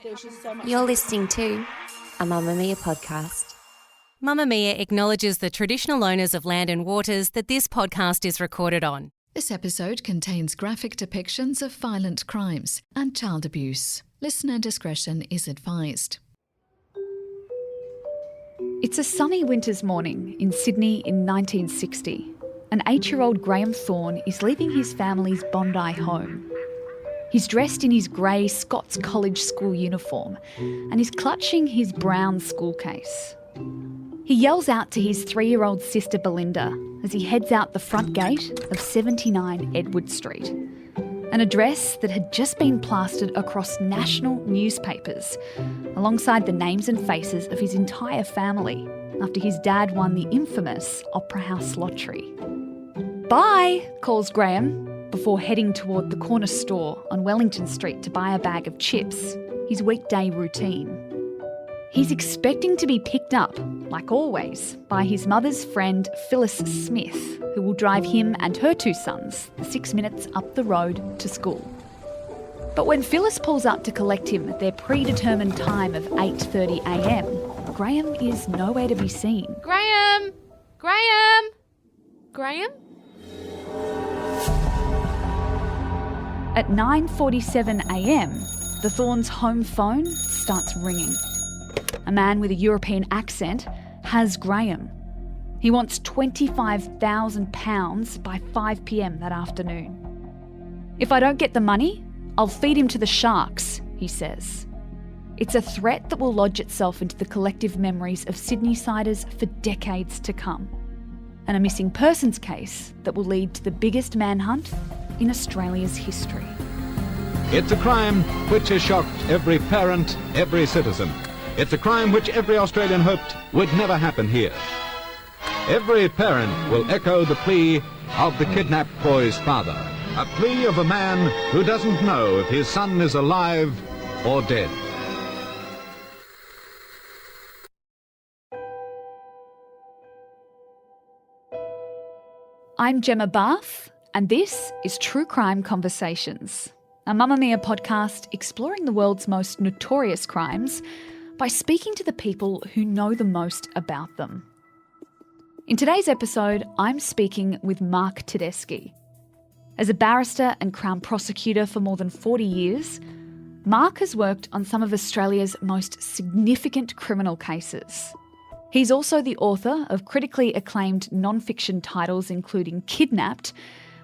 There's just so much. You're listening to a Mamamia podcast. Mamamia acknowledges the traditional owners of land and waters that this podcast is recorded on. This episode contains graphic depictions of violent crimes and child abuse. Listener discretion is advised. It's a sunny winter's morning in Sydney in 1960. An 8-year-old Graeme Thorne is leaving his family's Bondi home. He's dressed in his grey Scots College school uniform and is clutching his brown school case. He yells out to his 3-year-old sister Belinda as he heads out the front gate of 79 Edward Street, an address that had just been plastered across national newspapers alongside the names and faces of his entire family after his dad won the infamous Opera House lottery. "Bye," calls Graeme before heading toward the corner store on Wellington Street to buy a bag of chips, his weekday routine. He's expecting to be picked up, like always, by his mother's friend Phyllis Smith, who will drive him and her 2 sons the 6 minutes up the road to school. But when Phyllis pulls up to collect him at their predetermined time of 8:30 a.m, Graeme is nowhere to be seen. Graeme! Graeme! Graeme? At 9:47 a.m, the Thornes' home phone starts ringing. A man with a European accent has Graeme. He wants £25,000 by 5 p.m. that afternoon. "If I don't get the money, I'll feed him to the sharks," he says. It's a threat that will lodge itself into the collective memories of Sydney-siders for decades to come, and a missing persons case that will lead to the biggest manhunt in Australia's history. It's a crime which has shocked every parent, every citizen. It's a crime which every Australian hoped would never happen here. Every parent will echo the plea of the kidnapped boy's father, a plea of a man who doesn't know if his son is alive or dead. I'm Gemma Bath, and this is True Crime Conversations, a Mamamia podcast exploring the world's most notorious crimes by speaking to the people who know the most about them. In today's episode, I'm speaking with Mark Tedeschi. As a barrister and Crown prosecutor for more than 40 years, Mark has worked on some of Australia's most significant criminal cases. He's also the author of critically acclaimed non-fiction titles including Kidnapped,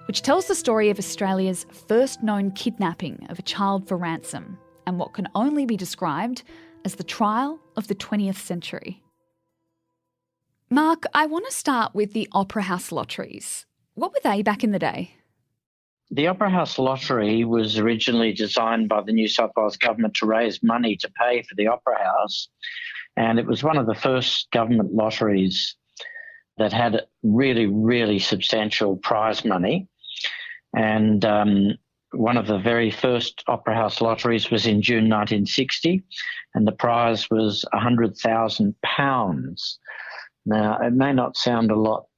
which tells the story of Australia's first known kidnapping of a child for ransom, and what can only be described as the trial of the 20th century. Mark, I want to start with the Opera House lotteries. What were they back in the day? The Opera House lottery was originally designed by the New South Wales government to raise money to pay for the Opera House, and it was one of the first government lotteries that had really, really substantial prize money. And one of the very first Opera House lotteries was in June 1960, and the prize was £100,000. Now, it may not sound a lot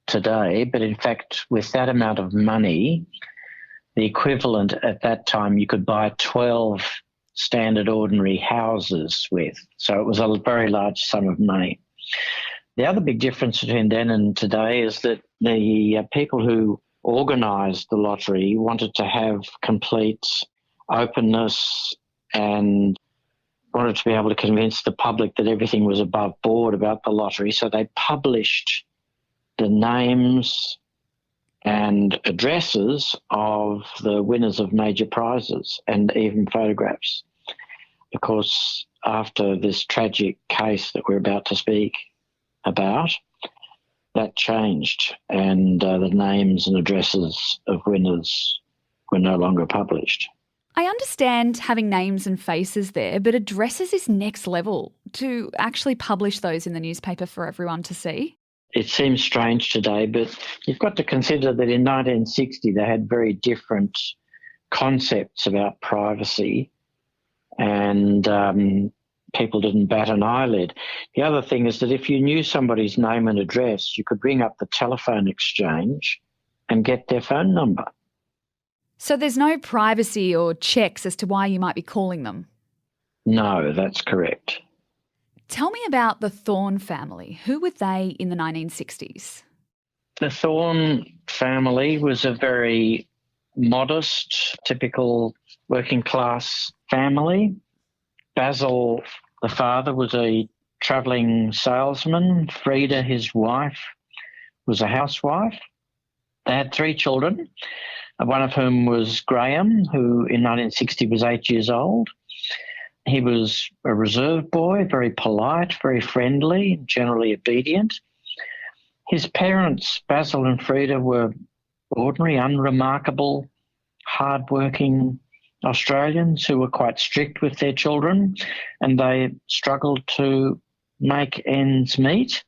today, but in fact, with that amount of money, the equivalent at that time, you could buy 12 standard ordinary houses with. So it was a very large sum of money. The other big difference between then and today is that the people who organised the lottery wanted to have complete openness and wanted to be able to convince the public that everything was above board about the lottery. So they published the names and addresses of the winners of major prizes and even photographs. Of course, after this tragic case that we're about to speak about, that changed, and the names and addresses of winners were no longer published. I understand having names and faces there, but addresses is next level. To actually publish those in the newspaper for everyone to see? It seems strange today, but you've got to consider that in 1960 they had very different concepts about privacy, and people didn't bat an eyelid. The other thing is that if you knew somebody's name and address, you could ring up the telephone exchange and get their phone number. So there's no privacy or checks as to why you might be calling them? No, that's correct. Tell me about the Thorne family. Who were they in the 1960s? The Thorne family was a very modest, typical working class family. Basil, the father, was a travelling salesman. Freda, his wife, was a housewife. They had 3 children, one of whom was Graeme, who in 1960 was 8 years old. He was a reserve boy, very polite, very friendly, generally obedient. His parents, Bazil and Freda, were ordinary, unremarkable, hard-working Australians who were quite strict with their children, and they struggled to make ends meet.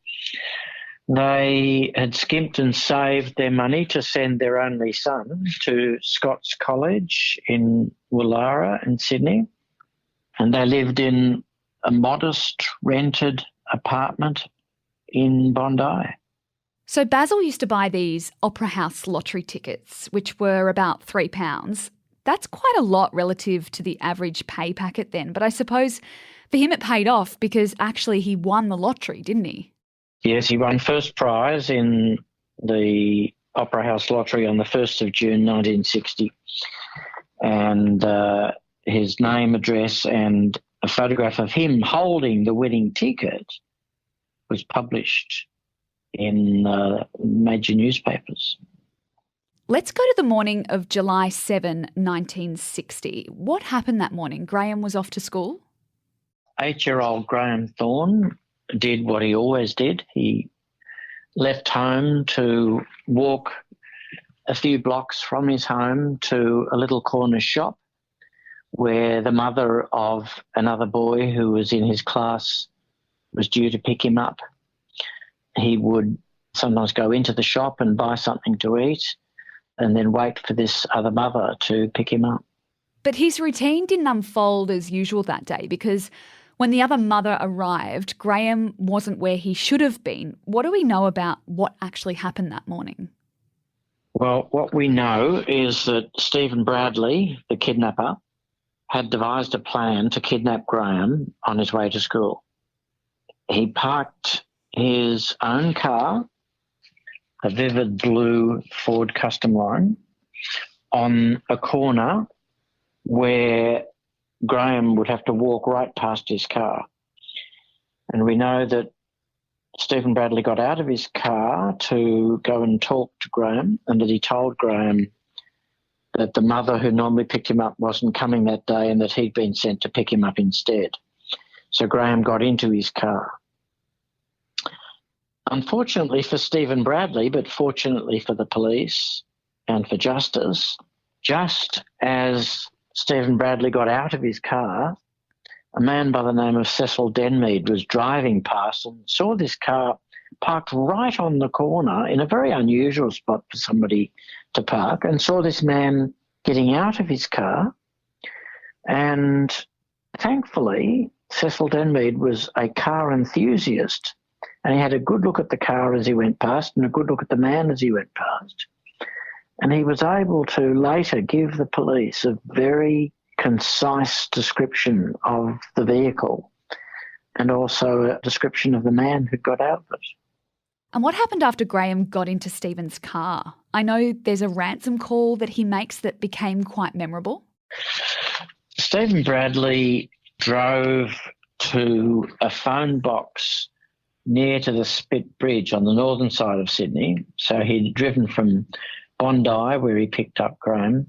They had skimped and saved their money to send their only son to Scots College in Woollahra in Sydney, and they lived in a modest rented apartment in Bondi. So Basil used to buy these Opera House lottery tickets, which were about £3. That's quite a lot relative to the average pay packet then. But I suppose for him it paid off because actually he won the lottery, didn't he? Yes, he won first prize in the Opera House lottery on the 1st of June 1960. And his name, address and a photograph of him holding the winning ticket was published in major newspapers. Let's go to the morning of July 7, 1960. What happened that morning? Graeme was off to school? 8-year-old Graeme Thorne did what he always did. He left home to walk a few blocks from his home to a little corner shop where the mother of another boy who was in his class was due to pick him up. He would sometimes go into the shop and buy something to eat and then wait for this other mother to pick him up. But his routine didn't unfold as usual that day because when the other mother arrived, Graeme wasn't where he should have been. What do we know about what actually happened that morning? Well, what we know is that Stephen Bradley, the kidnapper, had devised a plan to kidnap Graeme on his way to school. He parked his own car, a vivid blue Ford Custom Line, on a corner where Graeme would have to walk right past his car. And we know that Stephen Bradley got out of his car to go and talk to Graeme, and that he told Graeme that the mother who normally picked him up wasn't coming that day and that he'd been sent to pick him up instead. So Graeme got into his car. Unfortunately for Stephen Bradley, but fortunately for the police and for justice, just as Stephen Bradley got out of his car, a man by the name of Cecil Denmead was driving past and saw this car parked right on the corner in a very unusual spot for somebody to park, and saw this man getting out of his car. And thankfully, Cecil Denmead was a car enthusiast, and he had a good look at the car as he went past and a good look at the man as he went past. And he was able to later give the police a very concise description of the vehicle and also a description of the man who got out of it. And what happened after Graeme got into Stephen's car? I know there's a ransom call that he makes that became quite memorable. Stephen Bradley drove to a phone box near to the Spit Bridge on the northern side of Sydney. So he'd driven from Bondi, where he picked up Graeme.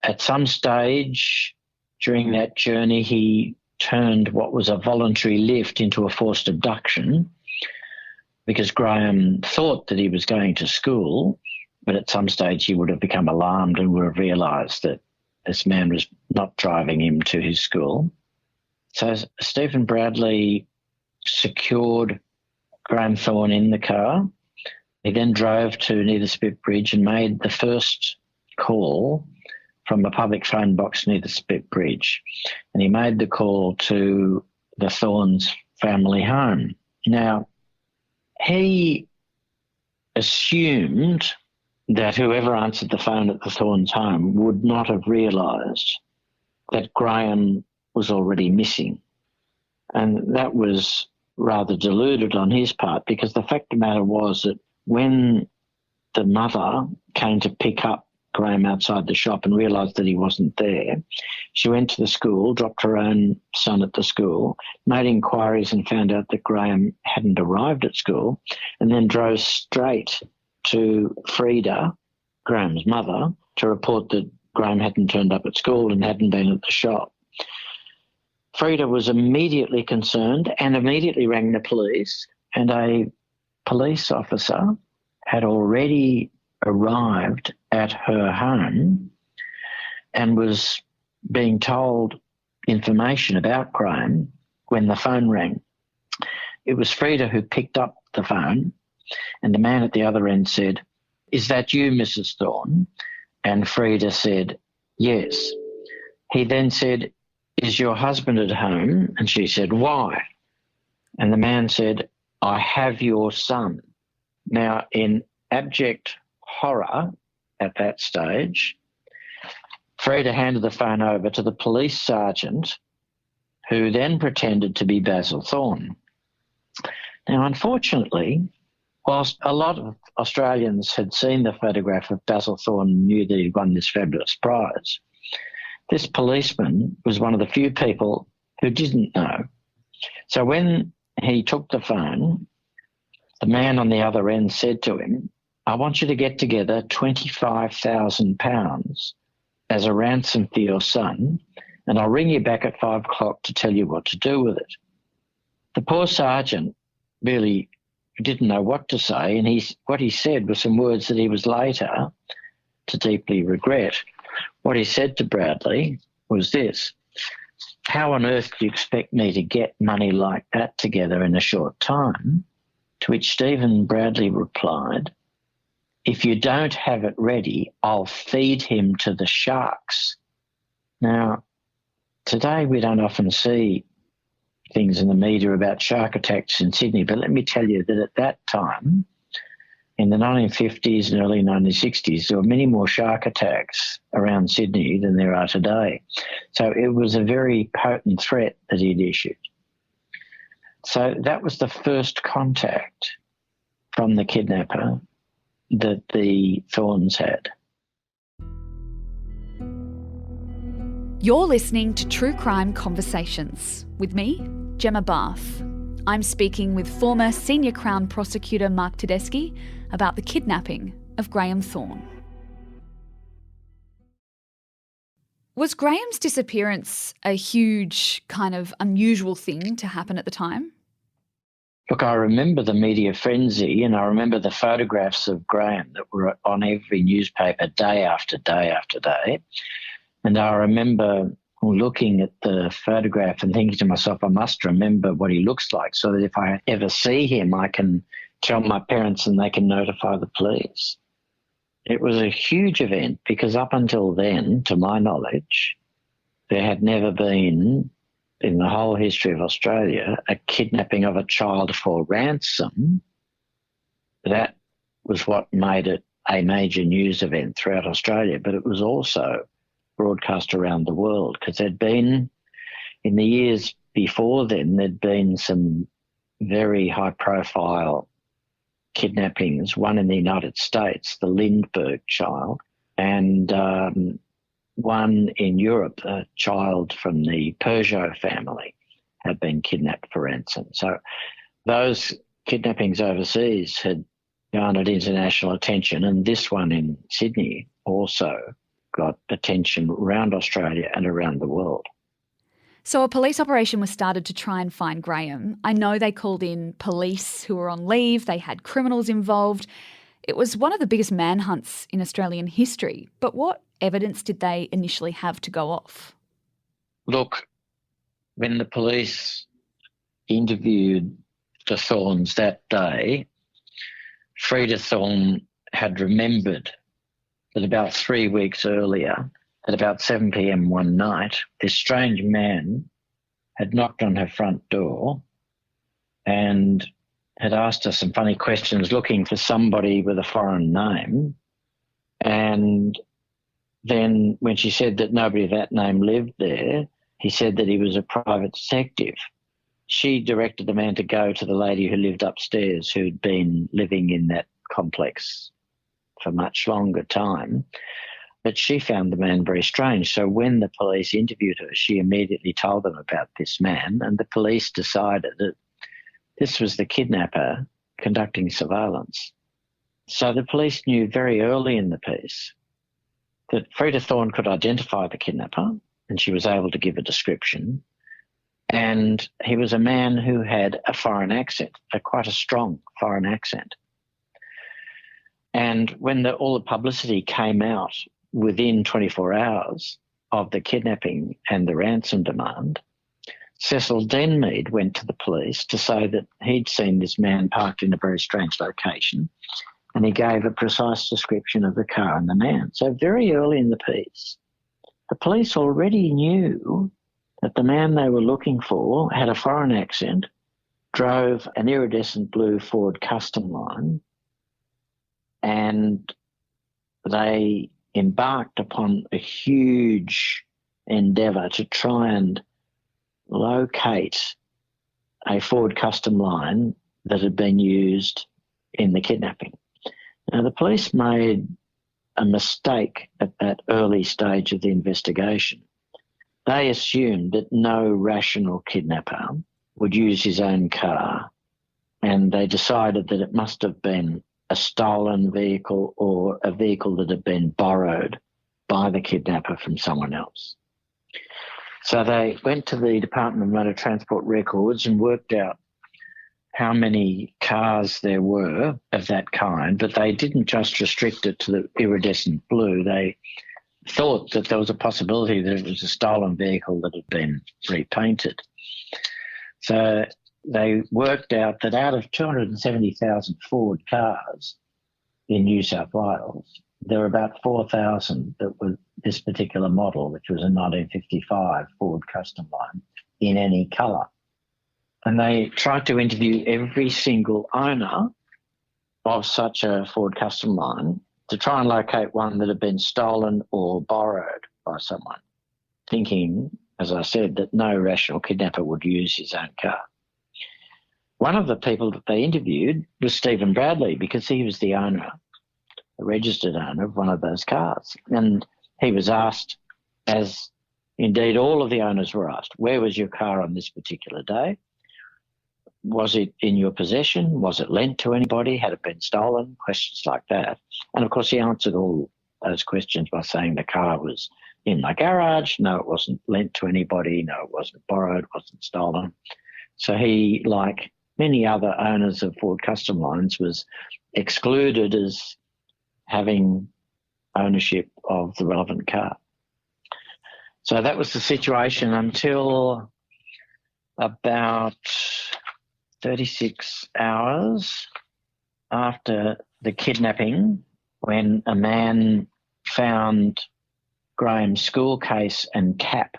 At some stage during that journey, he turned what was a voluntary lift into a forced abduction because Graeme thought that he was going to school, but at some stage he would have become alarmed and would have realised that this man was not driving him to his school. So Stephen Bradley secured Graeme Thorne in the car. He then drove to near the Spit Bridge and made the first call from a public phone box near the Spit Bridge. And he made the call to the Thorne's family home. Now, he assumed that whoever answered the phone at the Thorne's home would not have realised that Graeme was already missing. And that was rather deluded on his part, because the fact of the matter was that when the mother came to pick up Graeme outside the shop and realised that he wasn't there, she went to the school, dropped her own son at the school, made inquiries and found out that Graeme hadn't arrived at school, and then drove straight to Freda, Graeme's mother, to report that Graeme hadn't turned up at school and hadn't been at the shop. Freda was immediately concerned and immediately rang the police, and a police officer had already arrived at her home and was being told information about Graeme when the phone rang. It was Freda who picked up the phone, and the man at the other end said, "Is that you, Mrs. Thorne?" And Freda said, "Yes." He then said, "Is your husband at home?" And she said, "Why?" And the man said, "I have your son." Now, in abject horror at that stage, Freda handed the phone over to the police sergeant, who then pretended to be Bazil Thorne. Now, unfortunately, whilst a lot of Australians had seen the photograph of Bazil Thorne and knew that he'd won this fabulous prize, this policeman was one of the few people who didn't know. So when he took the phone, the man on the other end said to him, "I want you to get together £25,000 as a ransom for your son, and I'll ring you back at 5 o'clock to tell you what to do with it." The poor sergeant really didn't know what to say, and what he said was some words that he was later to deeply regret. What he said to Bradley was this: "How on earth do you expect me to get money like that together in a short time?" To which Stephen Bradley replied, "If you don't have it ready, I'll feed him to the sharks." Now, today we don't often see things in the media about shark attacks in Sydney, but let me tell you that at that time, in the 1950s and early 1960s, there were many more shark attacks around Sydney than there are today. So it was a very potent threat that he'd issued. So that was the first contact from the kidnapper that the Thornes had. You're listening to True Crime Conversations with me, Gemma Bath. I'm speaking with former Senior Crown Prosecutor Mark Tedeschi about the kidnapping of Graeme Thorne. Was Graeme's disappearance a huge, kind of unusual thing to happen at the time? Look, I remember the media frenzy, and I remember the photographs of Graeme that were on every newspaper day after day after day. And I remember looking at the photograph and thinking to myself, I must remember what he looks like so that if I ever see him, I can tell my parents and they can notify the police. It was a huge event because up until then, to my knowledge, there had never been in the whole history of Australia a kidnapping of a child for ransom. That was what made it a major news event throughout Australia, but it was also broadcast around the world because there'd been, in the years before then, there'd been some very high-profile kidnappings, one in the United States, the Lindbergh child, and one in Europe, a child from the Peugeot family had been kidnapped for ransom. So those kidnappings overseas had garnered international attention, and this one in Sydney also got attention around Australia and around the world. So a police operation was started to try and find Graeme. I know they called in police who were on leave. They had criminals involved. It was one of the biggest manhunts in Australian history. But what evidence did they initially have to go off? Look, when the police interviewed the Thornes that day, Freda Thorne had remembered that about 3 weeks earlier, at about 7 p.m. one night, this strange man had knocked on her front door and had asked her some funny questions looking for somebody with a foreign name. And then when she said that nobody of that name lived there, he said that he was a private detective. She directed the man to go to the lady who lived upstairs, who'd been living in that complex for much longer time. But she found the man very strange. So when the police interviewed her, she immediately told them about this man, and the police decided that this was the kidnapper conducting surveillance. So the police knew very early in the piece that Freda Thorne could identify the kidnapper, and she was able to give a description. And he was a man who had a foreign accent, quite a strong foreign accent. And when all the publicity came out within 24 hours of the kidnapping and the ransom demand, Cecil Denmead went to the police to say that he'd seen this man parked in a very strange location, and he gave a precise description of the car and the man. So very early in the piece, the police already knew that the man they were looking for had a foreign accent, drove an iridescent blue Ford Custom Line, and they embarked upon a huge endeavour to try and locate a Ford Custom Line that had been used in the kidnapping. Now, the police made a mistake at that early stage of the investigation. They assumed that no rational kidnapper would use his own car, and they decided that it must have been a stolen vehicle or a vehicle that had been borrowed by the kidnapper from someone else. So they went to the Department of Motor Transport records and worked out how many cars there were of that kind, but they didn't just restrict it to the iridescent blue. They thought that there was a possibility that it was a stolen vehicle that had been repainted. So they worked out that out of 270,000 Ford cars in New South Wales, there were about 4,000 that were this particular model, which was a 1955 Ford Custom Line, in any colour. And they tried to interview every single owner of such a Ford Custom Line to try and locate one that had been stolen or borrowed by someone, thinking, as I said, that no rational kidnapper would use his own car. One of the people that they interviewed was Stephen Bradley, because he was the owner, the registered owner of one of those cars. And he was asked, as indeed all of the owners were asked, where was your car on this particular day? Was it in your possession? Was it lent to anybody? Had it been stolen? Questions like that. And of course, he answered all those questions by saying the car was in my garage. No, it wasn't lent to anybody. No, it wasn't borrowed, wasn't stolen. So he, like many other owners of Ford Custom Lines, was excluded as having ownership of the relevant car. So that was the situation until about 36 hours after the kidnapping, when a man found Graham's school case and cap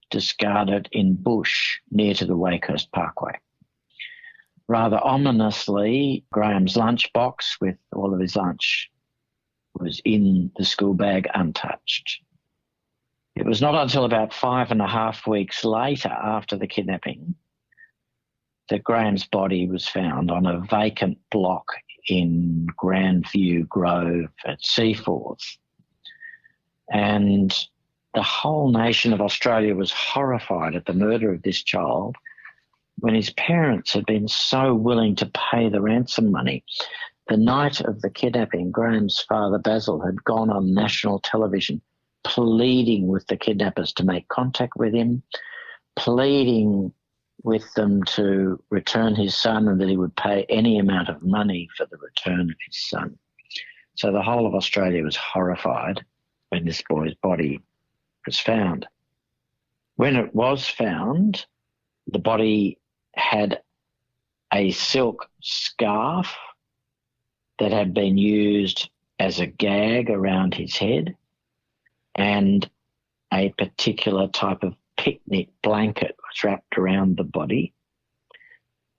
discarded in bush near to the Waycoast Parkway. Rather ominously, Graham's lunchbox with all of his lunch was in the school bag untouched. It was not until about 5.5 weeks later, after the kidnapping, that Graham's body was found on a vacant block in Grandview Grove at Seaforth. And the whole nation of Australia was horrified at the murder of this child when his parents had been so willing to pay the ransom money. The night of the kidnapping, Graham's father, Bazil, had gone on national television pleading with the kidnappers to make contact with him, pleading with them to return his son and that he would pay any amount of money for the return of his son. So the whole of Australia was horrified when this boy's body was found. When it was found, the body had a silk scarf that had been used as a gag around his head and a particular type of picnic blanket was wrapped around the body,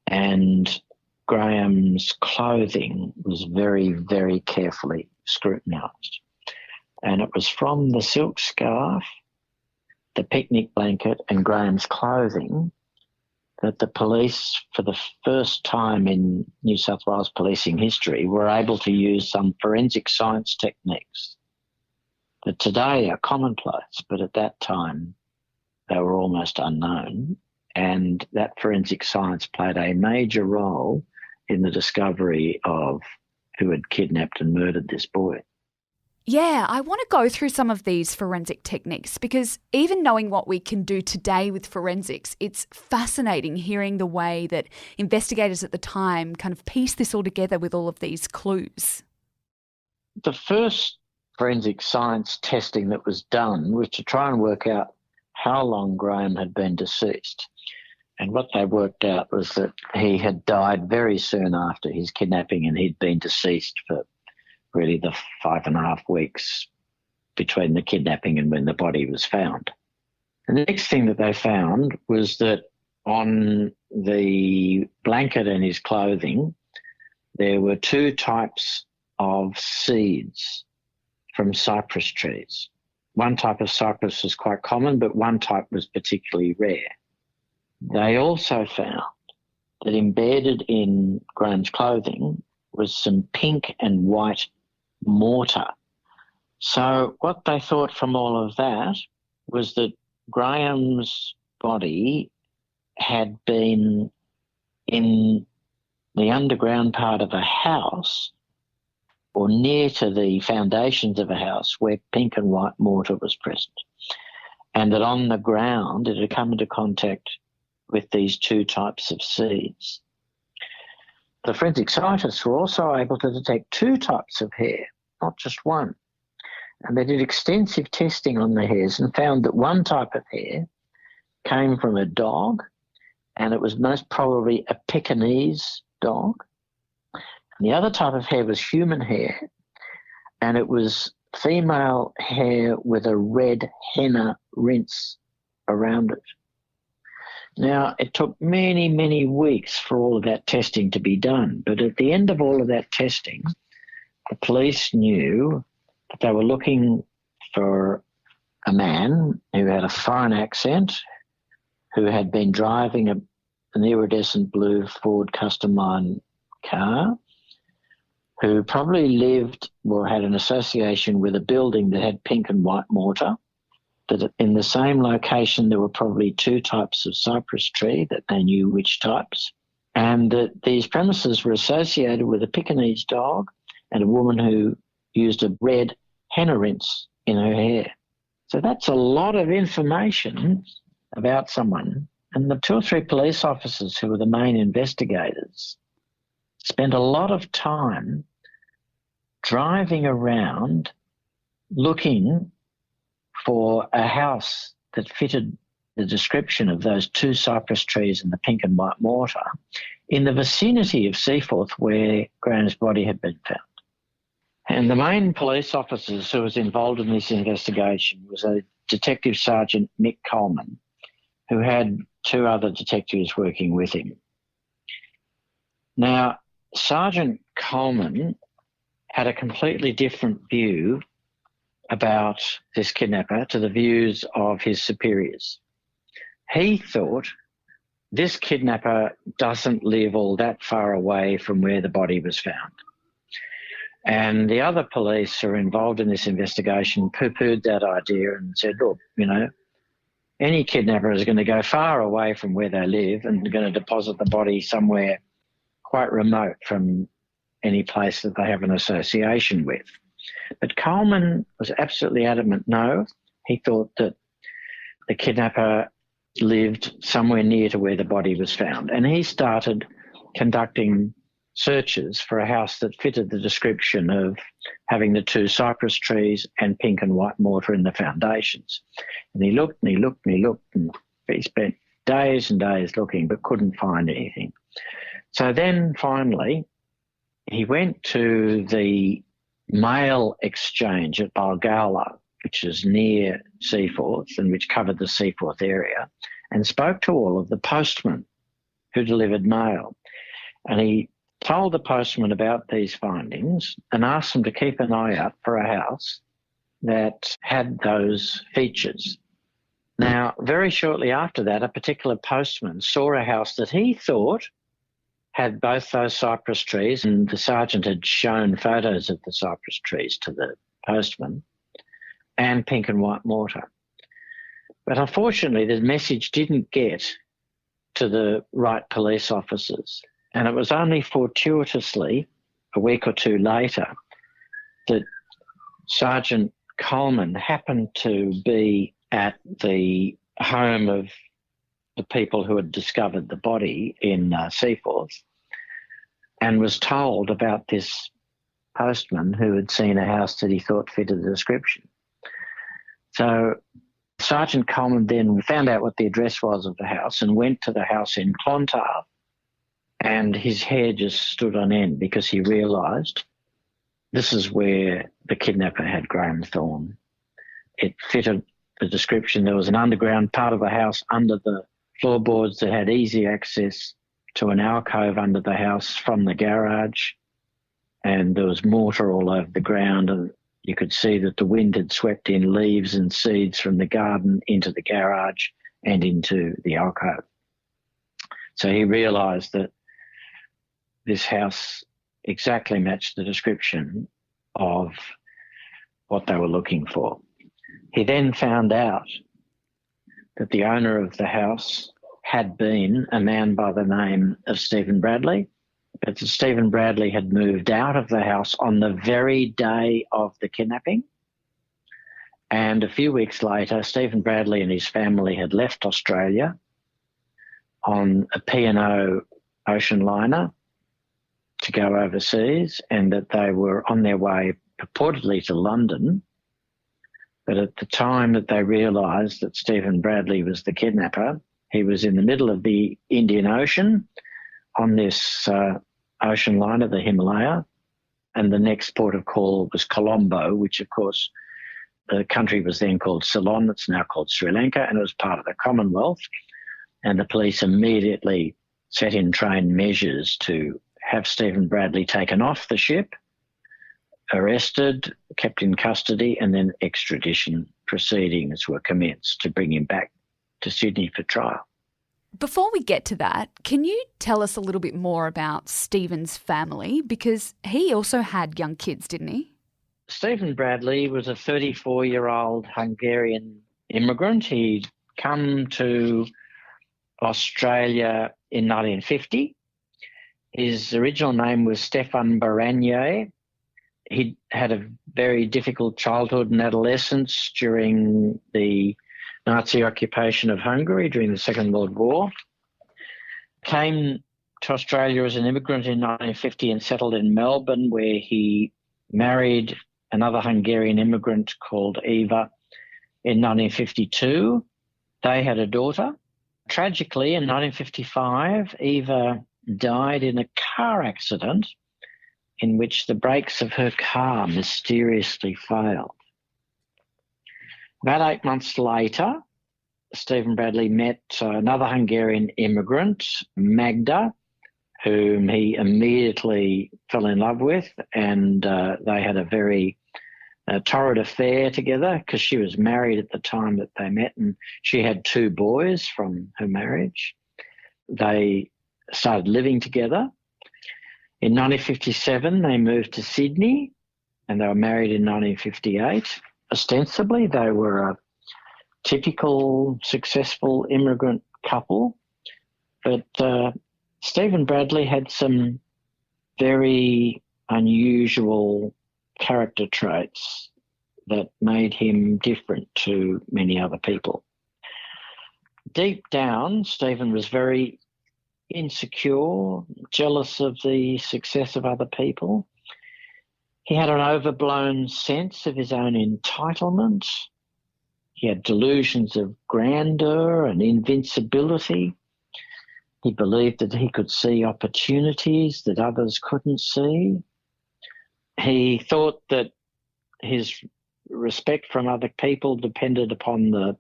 and Graham's clothing was very, very carefully scrutinised. And it was from the silk scarf the picnic blanket and Graeme's clothing that the police, for the first time in New South Wales policing history, were able to use some forensic science techniques that today are commonplace, but at that time they were almost unknown. And that forensic science played a major role in the discovery of who had kidnapped and murdered this boy. Yeah, I want to go through some of these forensic techniques because even knowing what we can do today with forensics, it's fascinating hearing the way that investigators at the time kind of pieced this all together with all of these clues. The first forensic science testing that was done was to try and work out how long Graeme had been deceased. And what they worked out was that he had died very soon after his kidnapping and he'd been deceased for really the 5.5 weeks between the kidnapping and when the body was found. And the next thing that they found was that on the blanket and his clothing, there were 2 types of seeds from cypress trees. One type of cypress was quite common, but one type was particularly rare. They also found that embedded in Graeme's clothing was some pink and white mortar. So what they thought from all of that was that Graeme's body had been in the underground part of a house or near to the foundations of a house where pink and white mortar was present, and that on the ground it had come into contact with these 2 types of seeds. The forensic scientists were also able to detect 2 types of hair, not just one. And they did extensive testing on the hairs and found that one type of hair came from a dog, and it was most probably a Pekingese dog. And the other type of hair was human hair, and it was female hair with a red henna rinse around it. Now, it took many, many weeks for all of that testing to be done, but at the end of all of that testing, the police knew that they were looking for a man who had a foreign accent, who had been driving an iridescent blue Ford Custom Line car, who probably lived or had an association with a building that had pink and white mortar, that in the same location there were probably 2 types of cypress tree that they knew which types, and that these premises were associated with a Pekingese dog and a woman who used a red henna rinse in her hair. So that's a lot of information about someone. And the 2 or 3 police officers who were the main investigators spent a lot of time driving around looking for a house that fitted the description of those 2 cypress trees and the pink and white mortar in the vicinity of Seaforth where Graeme's body had been found. And the main police officers who was involved in this investigation was a Detective Sergeant Mick Coleman, who had 2 other detectives working with him. Now, Sergeant Coleman had a completely different view about this kidnapper to the views of his superiors. He thought this kidnapper doesn't live all that far away from where the body was found. And the other police who are involved in this investigation poo-pooed that idea and said, look, any kidnapper is going to go far away from where they live and going to deposit the body somewhere quite remote from any place that they have an association with. But Coleman was absolutely adamant, no. He thought that the kidnapper lived somewhere near to where the body was found. And he started conducting searches for a house that fitted the description of having the 2 cypress trees and pink and white mortar in the foundations. And he looked and he looked and he looked, and he spent days and days looking but couldn't find anything. So then finally he went to the mail exchange at Balgowlah, which is near Seaforth and which covered the Seaforth area, and spoke to all of the postmen who delivered mail. And he told the postman about these findings and asked them to keep an eye out for a house that had those features. Now, very shortly after that, a particular postman saw a house that he thought had both those cypress trees, and the sergeant had shown photos of the cypress trees to the postman, and pink and white mortar. But unfortunately, the message didn't get to the right police officers, and it was only fortuitously, a week or two later, that Sergeant Coleman happened to be at the home of the people who had discovered the body in Seaforth, and was told about this postman who had seen a house that he thought fitted the description. So Sergeant Coleman then found out what the address was of the house and went to the house in Clontarf, and his hair just stood on end because he realised this is where the kidnapper had Graeme Thorne. It fitted the description. There was an underground part of the house under the floorboards that had easy access to an alcove under the house from the garage, and there was mortar all over the ground, and you could see that the wind had swept in leaves and seeds from the garden into the garage and into the alcove. So he realised that this house exactly matched the description of what they were looking for. He then found out that the owner of the house had been a man by the name of Stephen Bradley, but that Stephen Bradley had moved out of the house on the very day of the kidnapping. And a few weeks later, Stephen Bradley and his family had left Australia on a P&O ocean liner to go overseas, and that they were on their way purportedly to London. But at the time that they realised that Stephen Bradley was the kidnapper, he was in the middle of the Indian Ocean on this ocean liner, the Himalaya, and the next port of call was Colombo, which, of course, the country was then called Ceylon. It's now called Sri Lanka, and it was part of the Commonwealth. And the police immediately set in train measures to have Stephen Bradley taken off the ship, arrested, kept in custody, and then extradition proceedings were commenced to bring him back to Sydney for trial. Before we get to that, can you tell us a little bit more about Stephen's family? Because he also had young kids, didn't he? Stephen Bradley was a 34-year-old Hungarian immigrant. He'd come to Australia in 1950. His original name was Stefan Baranier. He had a very difficult childhood and adolescence during the Nazi occupation of Hungary during the Second World War. Came to Australia as an immigrant in 1950 and settled in Melbourne, where he married another Hungarian immigrant called Eva in 1952. They had a daughter. Tragically, in 1955, Eva died in a car accident in which the brakes of her car mysteriously failed. About 8 months later, Stephen Bradley met another Hungarian immigrant, Magda, whom he immediately fell in love with, and they had a very torrid affair together because she was married at the time that they met, and she had 2 boys from her marriage. They started living together. In 1957, they moved to Sydney, and they were married in 1958. Ostensibly, they were a typical successful immigrant couple, but Stephen Bradley had some very unusual character traits that made him different to many other people. Deep down, Stephen was very insecure, jealous of the success of other people. He had an overblown sense of his own entitlement. He had delusions of grandeur and invincibility. He believed that he could see opportunities that others couldn't see. He thought that his respect from other people depended upon the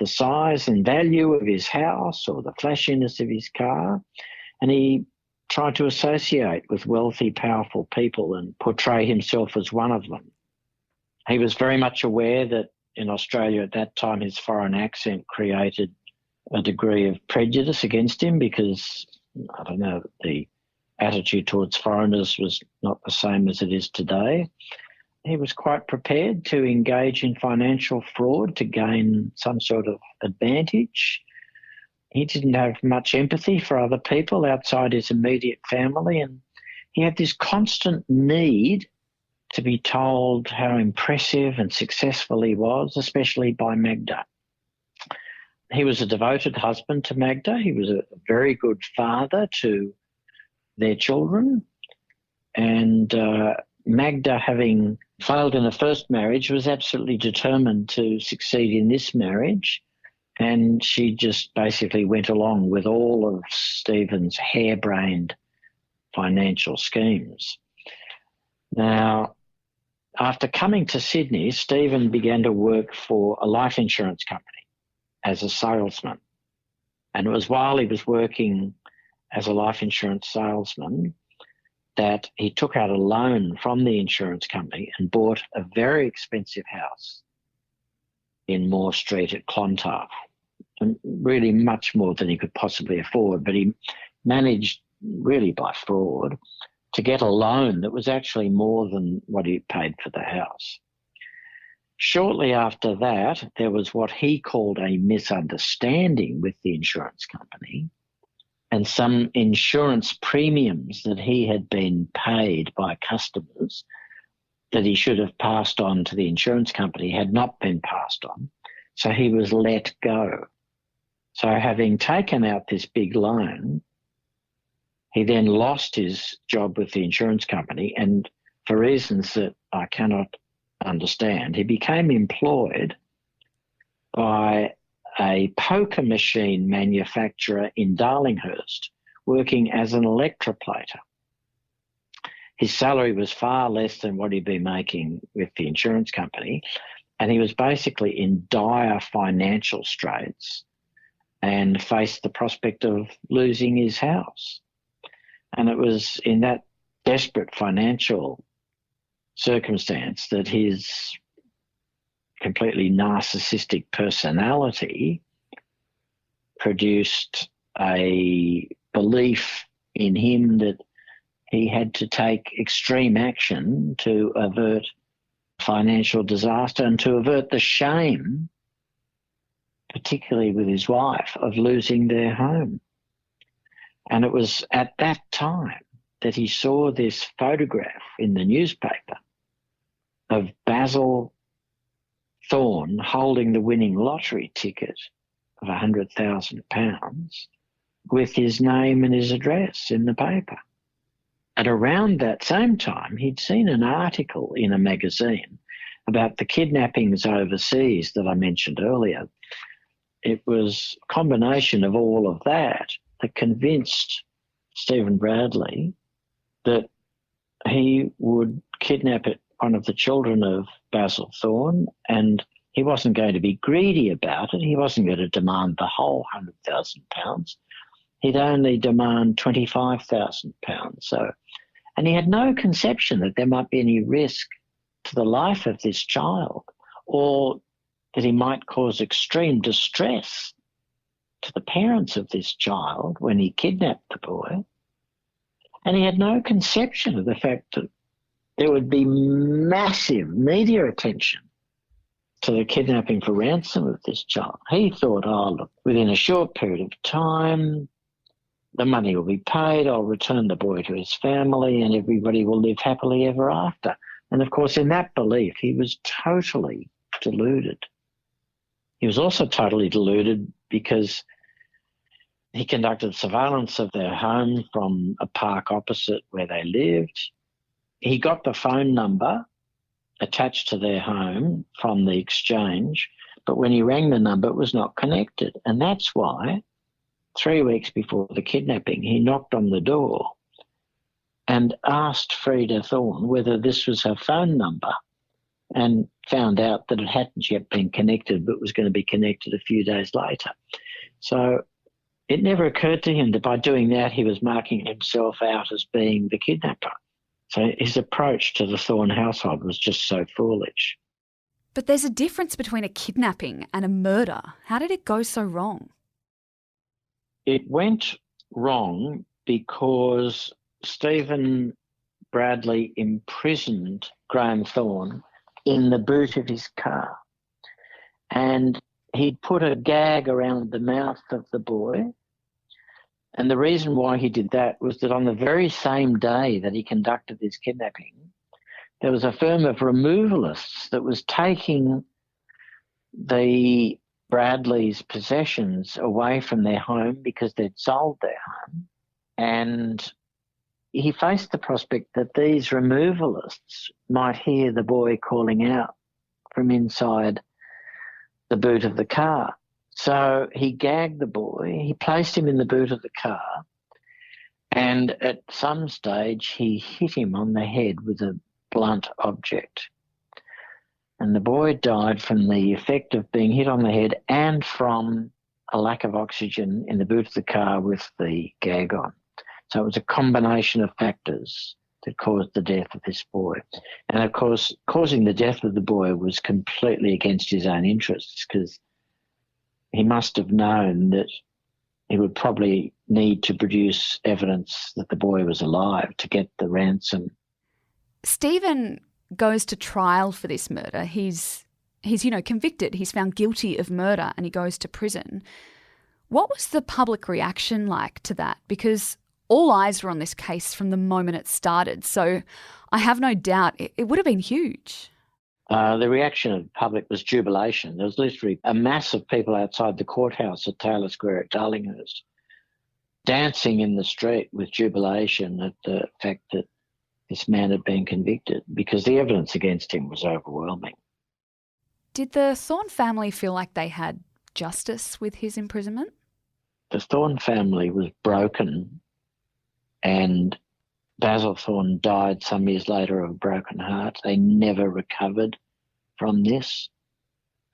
size and value of his house or the flashiness of his car, and he tried to associate with wealthy, powerful people and portray himself as one of them. He was very much aware that in Australia at that time, his foreign accent created a degree of prejudice against him because, I don't know, the attitude towards foreigners was not the same as it is today. He was quite prepared to engage in financial fraud to gain some sort of advantage. He didn't have much empathy for other people outside his immediate family, and he had this constant need to be told how impressive and successful he was, especially by Magda. He was a devoted husband to Magda. He was a very good father to their children. And Magda, having failed in the first marriage, was absolutely determined to succeed in this marriage. And she just basically went along with all of Stephen's harebrained financial schemes. Now, after coming to Sydney, Stephen began to work for a life insurance company as a salesman. And it was while he was working as a life insurance salesman that he took out a loan from the insurance company and bought a very expensive house in Moore Street at Clontarf, and really much more than he could possibly afford. But he managed, really by fraud, to get a loan that was actually more than what he paid for the house. Shortly after that, there was what he called a misunderstanding with the insurance company, and some insurance premiums that he had been paid by customers that he should have passed on to the insurance company had not been passed on. So he was let go. So having taken out this big loan, he then lost his job with the insurance company, and for reasons that I cannot understand, he became employed by a poker machine manufacturer in Darlinghurst, working as an electroplater. His salary was far less than what he'd been making with the insurance company, and he was basically in dire financial straits and faced the prospect of losing his house. And it was in that desperate financial circumstance that his completely narcissistic personality produced a belief in him that he had to take extreme action to avert financial disaster and to avert the shame, particularly with his wife, of losing their home. And it was at that time that he saw this photograph in the newspaper of Bazil Thorne holding the winning lottery ticket of £100,000 with his name and his address in the paper. And around that same time, he'd seen an article in a magazine about the kidnappings overseas that I mentioned earlier. It was a combination of all of that convinced Stephen Bradley that he would kidnap one of the children of Bazil Thorne, and he wasn't going to be greedy about it. He wasn't going to demand the whole £100,000. He'd only demand £25,000. And he had no conception that there might be any risk to the life of this child, or that he might cause extreme distress to the parents of this child when he kidnapped the boy. And he had no conception of the fact that there would be massive media attention to the kidnapping for ransom of this child. He thought, oh, look, within a short period of time, the money will be paid, I'll return the boy to his family, and everybody will live happily ever after. And, of course, in that belief, he was totally deluded. He was also totally deluded because he conducted surveillance of their home from a park opposite where they lived. He got the phone number attached to their home from the exchange, but when he rang the number, it was not connected. And that's why 3 weeks before the kidnapping, he knocked on the door and asked Freda Thorne whether this was her phone number, and found out that it hadn't yet been connected, but was going to be connected a few days later. So it never occurred to him that by doing that, he was marking himself out as being the kidnapper. So his approach to the Thorne household was just so foolish. But there's a difference between a kidnapping and a murder. How did it go so wrong? It went wrong because Stephen Bradley imprisoned Graeme Thorne in the boot of his car. And he'd put a gag around the mouth of the boy. And the reason why he did that was that on the very same day that he conducted this kidnapping, there was a firm of removalists that was taking the Bradley's possessions away from their home because they'd sold their home. And he faced the prospect that these removalists might hear the boy calling out from inside the boot of the car. So he gagged the boy, he placed him in the boot of the car, and at some stage he hit him on the head with a blunt object. And the boy died from the effect of being hit on the head and from a lack of oxygen in the boot of the car with the gag on. So it was a combination of factors that caused the death of this boy. And of course, causing the death of the boy was completely against his own interests, because he must have known that he would probably need to produce evidence that the boy was alive to get the ransom. Stephen goes to trial for this murder. He's convicted. He's found guilty of murder and he goes to prison. What was the public reaction like to that? Because all eyes were on this case from the moment it started. So I have no doubt it would have been huge. The reaction of the public was jubilation. There was literally a mass of people outside the courthouse at Taylor Square at Darlinghurst dancing in the street with jubilation at the fact that this man had been convicted, because the evidence against him was overwhelming. Did the Thorne family feel like they had justice with his imprisonment? The Thorne family was broken, and Bazil Thorne died some years later of a broken heart. They never recovered from this,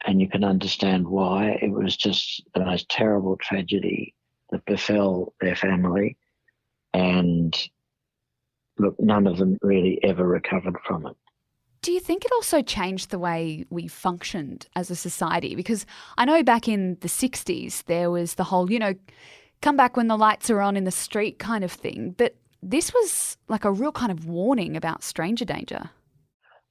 and you can understand why. It was just the most terrible tragedy that befell their family, and look, none of them really ever recovered from it. Do you think it also changed the way we functioned as a society? Because I know back in the 60s there was the whole, come back when the lights are on in the street kind of thing, but this was like a real kind of warning about stranger danger.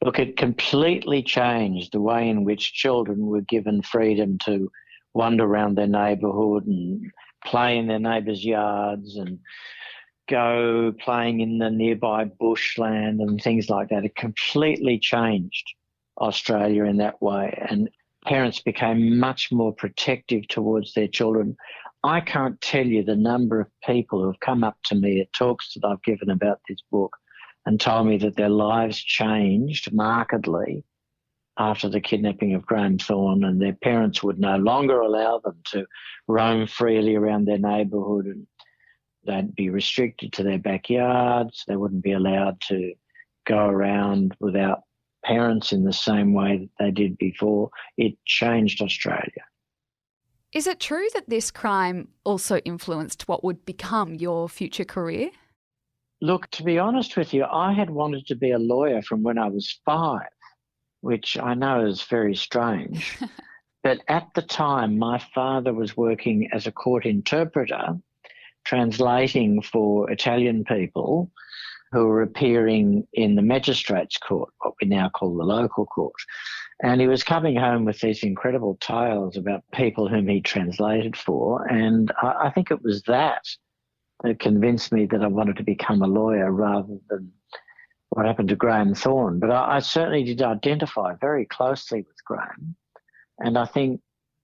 Look, it completely changed the way in which children were given freedom to wander around their neighbourhood and play in their neighbours' yards and go playing in the nearby bushland and things like that. It completely changed Australia in that way, and parents became much more protective towards their children. I can't tell you the number of people who have come up to me at talks that I've given about this book and told me that their lives changed markedly after the kidnapping of Graeme Thorne, and their parents would no longer allow them to roam freely around their neighbourhood, and they'd be restricted to their backyards. They wouldn't be allowed to go around without parents in the same way that they did before. It changed Australia. Is it true that this crime also influenced what would become your future career? Look, to be honest with you, I had wanted to be a lawyer from when I was 5, which I know is very strange. But at the time, my father was working as a court interpreter, translating for Italian people who were appearing in the magistrates' court, what we now call the local court. And he was coming home with these incredible tales about people whom he translated for. And I think it was that convinced me that I wanted to become a lawyer rather than what happened to Graeme Thorne. But I certainly did identify very closely with Graeme. And I think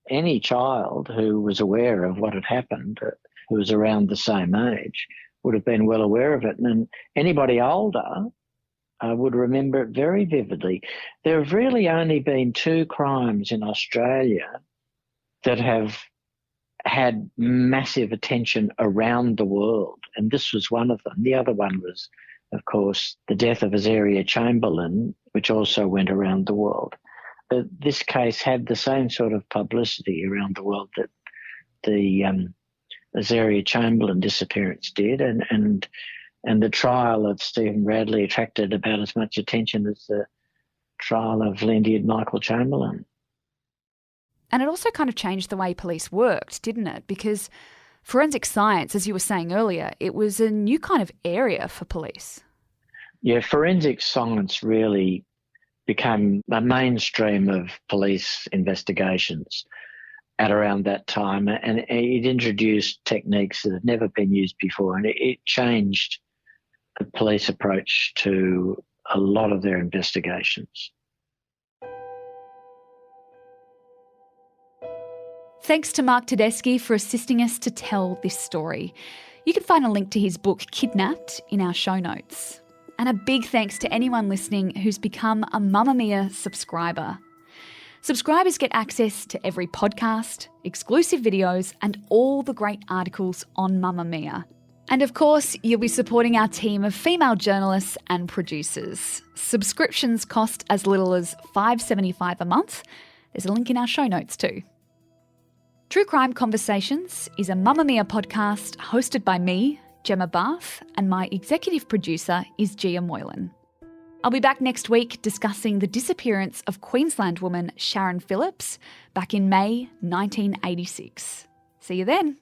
any child who was aware of what had happened, who was around the same age, would have been well aware of it. And anybody older would remember it very vividly. There have really only been 2 crimes in Australia that have had massive attention around the world, and this was one of them. The other one was, of course, the death of Eora Chamberlain, which also went around the world. But this case had the same sort of publicity around the world that the Eora Chamberlain disappearance did, and the trial of Stephen Bradley attracted about as much attention as the trial of Lindy and Michael Chamberlain. And it also kind of changed the way police worked, didn't it? Because forensic science, as you were saying earlier, it was a new kind of area for police. Yeah, forensic science really became a mainstream of police investigations at around that time, and it introduced techniques that had never been used before, and it changed the police approach to a lot of their investigations. Thanks to Mark Tedeschi for assisting us to tell this story. You can find a link to his book Kidnapped in our show notes. And a big thanks to anyone listening who's become a Mamamia subscriber. Subscribers get access to every podcast, exclusive videos, and all the great articles on Mamamia. And of course, you'll be supporting our team of female journalists and producers. Subscriptions cost as little as $5.75 a month. There's a link in our show notes too. True Crime Conversations is a Mamamia podcast hosted by me, Gemma Bath, and my executive producer is Gia Moylan. I'll be back next week discussing the disappearance of Queensland woman Sharon Phillips back in May 1986. See you then.